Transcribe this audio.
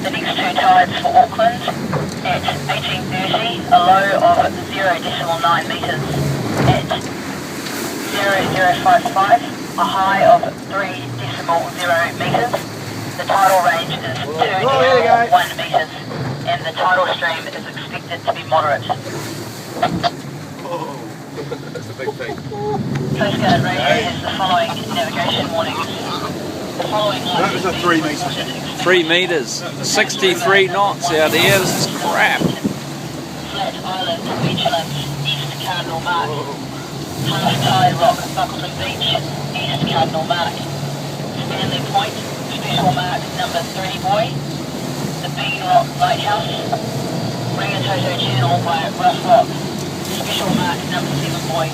The next two tides for Auckland at 18:30, a low of 0.9 metres. At 0055, a high of 3.0 metres. The tidal range is 2.1 metres, and the tidal stream is expected to be moderate. Oh, that's a big thing. Coast Guard Radio has the following navigation warnings. The following That was a 3 metres. 3 metres, 63 knots out here, this is crap. Flat Island, Beachland, East Cardinal Mark. Half Tide Rock, Buckleton Beach, East Cardinal Mark. Stanley Point, Special Mark number 3 Boy. The Bean Rock Lighthouse. Rangitoto Channel by Rough Rock, Special Mark number 7 Boy.